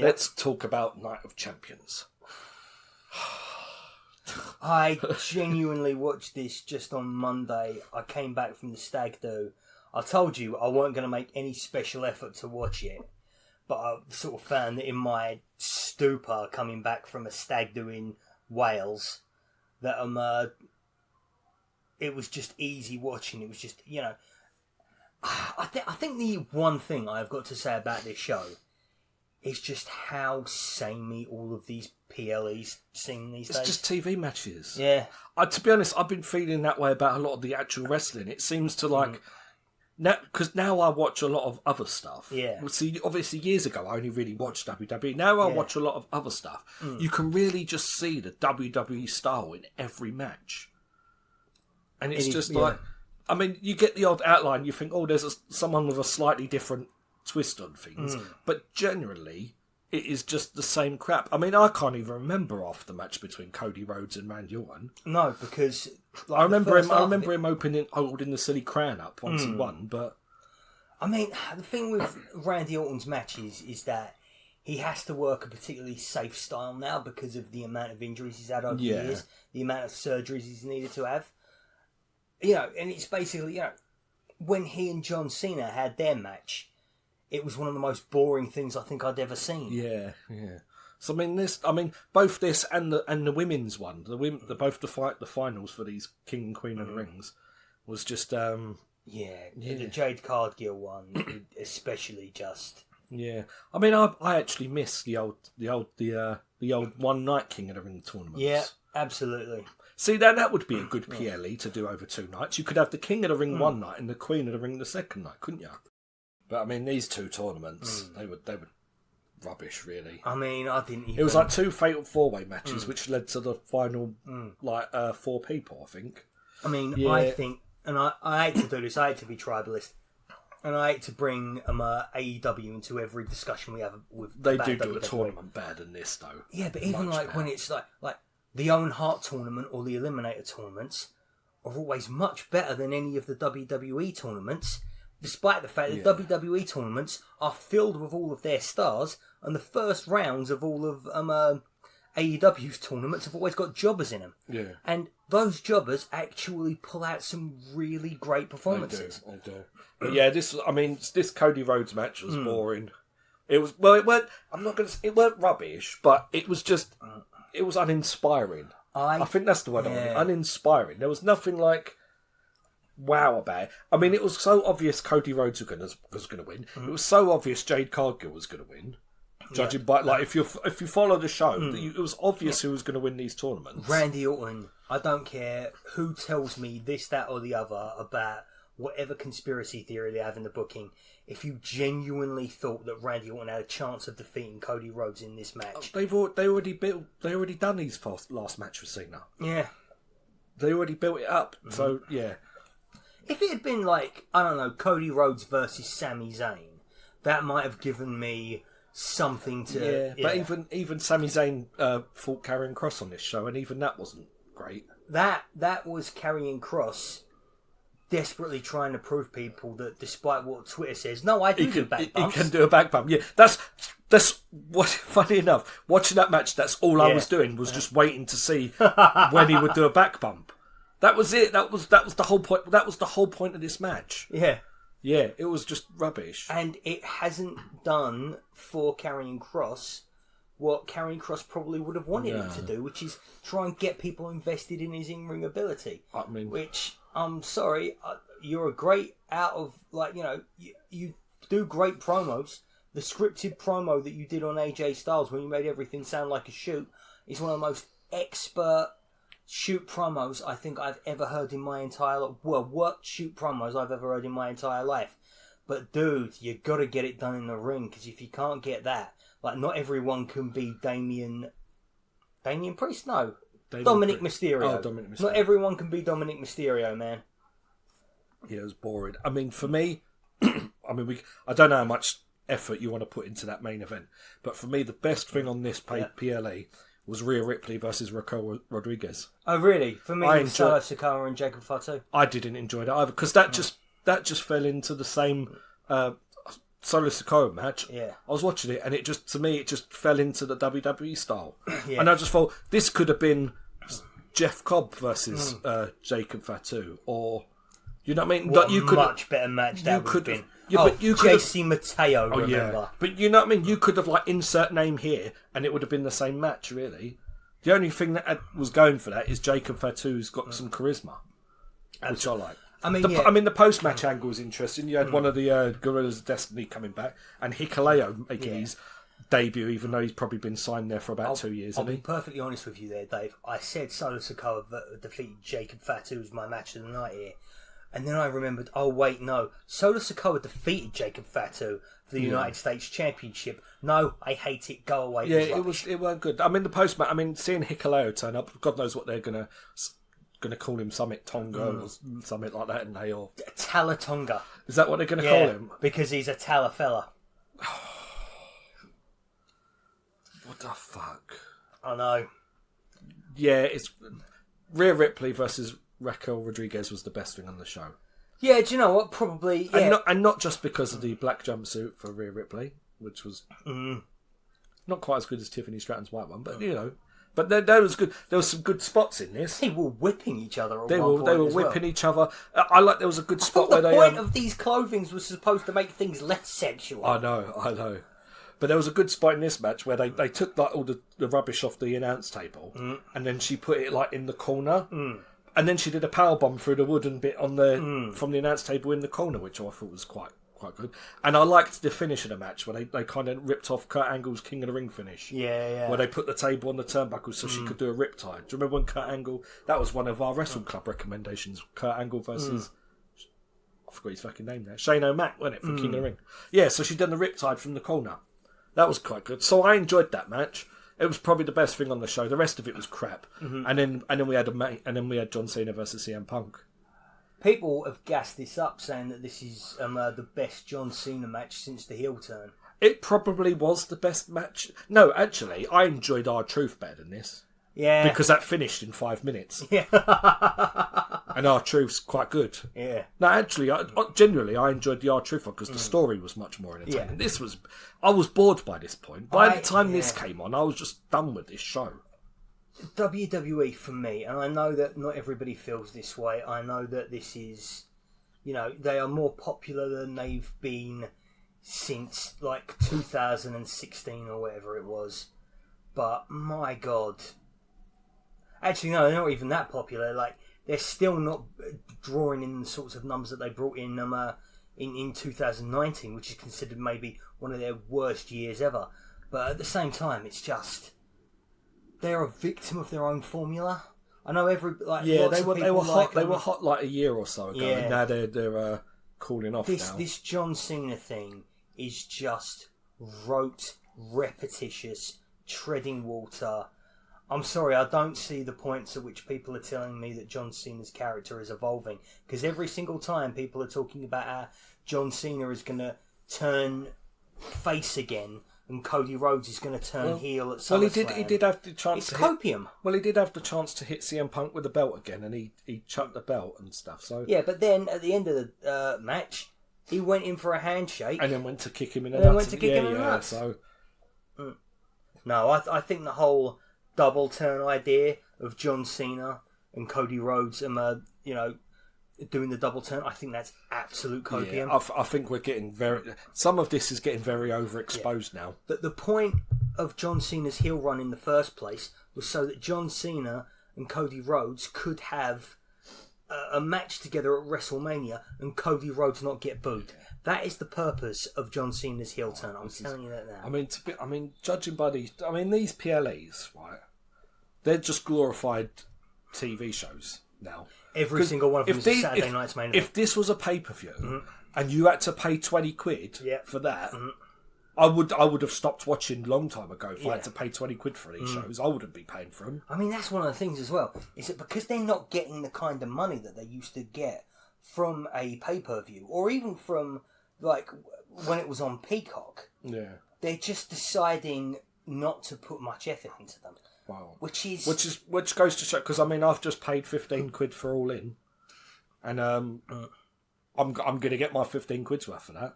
Let's talk about Night of Champions. I genuinely watched this just on Monday. I came back from the stag do. I told you I weren't going to make any special effort to watch it, but I sort of found that in my stupor coming back from a stag do in Wales, that it was just easy watching. It was just, I think the one thing I've got to say about this show is just how samey all of these PLEs seem these days. It's just TV matches. Yeah. To be honest, I've been feeling that way about a lot of the actual wrestling. It seems to because now I watch a lot of other stuff. Yeah. Well, see, obviously years ago I only really watched WWE. Now I watch a lot of other stuff. You can really just see the WWE style in every match. And it's just like, I mean, you get the odd outline, you think, oh, there's someone with a slightly different twist on things. But generally, it is just the same crap. I mean, I can't even remember off the match between Cody Rhodes and Randy Orton. No, because I remember him holding the silly crown up once he won, but I mean, the thing with Randy Orton's matches is that he has to work a particularly safe style now because of the amount of injuries he's had over the years, the amount of surgeries he's needed to have. And it's basically, when he and John Cena had their match, it was one of the most boring things I think I'd ever seen. Yeah. So both this and the women's one, both the finals for these King and Queen of the Rings was just the Jade Cargill one, especially just. Yeah, I mean, I actually miss the old one night King of the Ring tournaments. Yeah, absolutely. See, that would be a good PLE to do over 2 nights. You could have the King of the Ring one night and the Queen of the Ring the second night, couldn't you? But I mean, these 2 tournaments, they were rubbish, really. I mean, I didn't even... It was like 2 fatal 4-way matches, which led to the final, 4 people, I think. I mean, I think, and I hate to do this, I hate to be tribalist, and I hate to bring AEW into every discussion we have with... They do WWE. A tournament better than this, though. Yeah, but even when it's like the Owen Hart tournament or the Eliminator tournaments are always much better than any of the WWE tournaments, despite the fact that WWE tournaments are filled with all of their stars, and the first rounds of all of AEW's tournaments have always got jobbers in them. Yeah. And those jobbers actually pull out some really great performances. They do. But yeah, this Cody Rhodes match was boring. It was, it weren't rubbish, but it was just, it was uninspiring. I think that's the word I want. Uninspiring. There was nothing like wow about it. I mean, it was so obvious Cody Rhodes was going to win. It was so obvious Jade Cargill was going to win. Judging by, if you follow the show, it was obvious who was going to win these tournaments. Randy Orton, I don't care who tells me this, that or the other about whatever conspiracy theory they have in the booking. If you genuinely thought that Randy Orton had a chance of defeating Cody Rhodes in this match... They already done his last match with Cena. Yeah. They already built it up, so, yeah. If it had been Cody Rhodes versus Sami Zayn, that might have given me something to... Yeah, but even Sami Zayn fought Karrion Kross on this show, and even that wasn't great. That was Karrion Kross desperately trying to prove people that despite what Twitter says, no, I do back bumps. He can do a back bump. Yeah, that's what. Funny enough, watching that match, that's all I was doing was just waiting to see when he would do a back bump. That was it. That was the whole point. That was the whole point of this match. Yeah. Yeah, it was just rubbish. And it hasn't done for Karrion Kross what Karrion Kross probably would have wanted it to do, which is try and get people invested in his in-ring ability. I mean... Which, I'm sorry, you're a great you do great promos. The scripted promo that you did on AJ Styles when you made everything sound like a shoot is one of the most expert shoot promos I think I've ever heard in my entire life. Well, worked shoot promos I've ever heard in my entire life. But dude, you got to get it done in the ring, because if you can't get that, not everyone can be Damien Priest. No, Dominic Mysterio. Oh, Dominic Mysterio. Not everyone can be Dominic Mysterio, man. Yeah, it was boring. I mean, for me, I don't know how much effort you want to put into that main event, but for me, the best thing on this PLA was Rhea Ripley versus Raquel Rodriguez. Oh, really? For me, it was Solo Sikoa and Jacob Fatu. I didn't enjoy that either, because that just fell into the same Solo Sikoa match, yeah, I was watching it, and it just fell into the WWE style, yeah. and I just thought this could have been Jeff Cobb versus Jacob Fatu, or you know what I mean? What you a much better match that would have been. Yeah, but you could JC Mateo, remember? Yeah. But you know what I mean? You could have insert name here, and it would have been the same match. Really, the only thing that was going for that is Jacob Fatu's got some charisma, which I like. I mean, the post-match angle was interesting. You had one of the Gorillas of Destiny coming back, and Hikuleo making his debut, even though he's probably been signed there for about 2 years. I'll be perfectly honest with you there, Dave. I said Solo Sikoa defeated Jacob Fatu was my match of the night here. And then I remembered, oh wait, no. Solo Sikoa defeated Jacob Fatu for the United States Championship. No, I hate it. Go away. Yeah, it weren't good. I mean, the post-match, seeing Hikuleo turn up, God knows what they're gonna call him, something Tonga or something like that, and they all Talatonga. Is that what they're gonna call him? Because he's a Tala fella. What the fuck? I know. Yeah, it's Rhea Ripley versus Raquel Rodriguez was the best thing on the show. Yeah, do you know what? Probably. Yeah. And not just because of the black jumpsuit for Rhea Ripley, which was not quite as good as Tiffany Stratton's white one, but you know. But there was good. There was some good spots in this. They were whipping each other. They were whipping each other. I like. There was a good spot where the point of these clothings was supposed to make things less sexual. I know. But there was a good spot in this match where they took all the rubbish off the announce table, and then she put it in the corner, and then she did a powerbomb through the wooden bit on the from the announce table in the corner, which I thought was quite good. And I liked the finish of the match where they kind of ripped off Kurt Angle's King of the Ring finish. Yeah. Where they put the table on the turnbuckle so she could do a riptide. Do you remember when Kurt Angle... That was one of our Wrestle Club recommendations. Kurt Angle versus... I forgot his fucking name there. Shane O'Mac, wasn't it, from King of the Ring? Yeah, so she'd done the riptide from the corner. That was quite good. So I enjoyed that match. It was probably the best thing on the show. The rest of it was crap. And then we had John Cena versus CM Punk. People have gassed this up, saying that this is the best John Cena match since the heel turn. It probably was the best match. No, actually, I enjoyed R-Truth better than this. Yeah. Because that finished in 5 minutes. Yeah. And R-Truth's quite good. Yeah. No, actually, genuinely, I enjoyed the R-Truth one because the story was much more entertaining. Yeah. I was bored by this point. By the time this came on, I was just done with this show. WWE for me, and I know that not everybody feels this way. I know that this is, they are more popular than they've been since 2016 or whatever it was. But my God, actually no, they're not even that popular. They're still not drawing in the sorts of numbers that they brought in in 2019, which is considered maybe one of their worst years ever. But at the same time, it's just. They're a victim of their own formula. I know they were hot. They were hot a year or so ago, and now they're cooling off. This John Cena thing is just rote, repetitious, treading water. I'm sorry, I don't see the points at which people are telling me that John Cena's character is evolving, because every single time people are talking about how John Cena is going to turn face again. And Cody Rhodes is going to turn heel at SummerSlam. Well, he did have the chance. It's copium. He did have the chance to hit CM Punk with the belt again, and he chucked the belt and stuff. So yeah, but then at the end of the match, he went in for a handshake, and then went to kick him in the nuts. So no, I think the whole double turn idea of John Cena and Cody Rhodes, and doing the double turn, I think that's absolute copium. Yeah, I think we're getting some of this is getting very overexposed now. But the point of John Cena's heel run in the first place was so that John Cena and Cody Rhodes could have a match together at WrestleMania and Cody Rhodes not get booed. That is the purpose of John Cena's heel turn. I'm telling you that now. I mean, judging by these PLEs, right? They're just glorified TV shows now. Every single one of them is a Saturday night's main event. If this was a pay-per-view and you had to pay 20 quid for that, I would have stopped watching a long time ago if I had to pay 20 quid for these shows. I wouldn't be paying for them. I mean, that's one of the things as well. Is that because they're not getting the kind of money that they used to get from a pay-per-view, or even from, when it was on Peacock, they're just deciding not to put much effort into them. Wow. Which goes to show, because I've just paid 15 quid for All In, and I'm going to get my 15 quid's worth for that.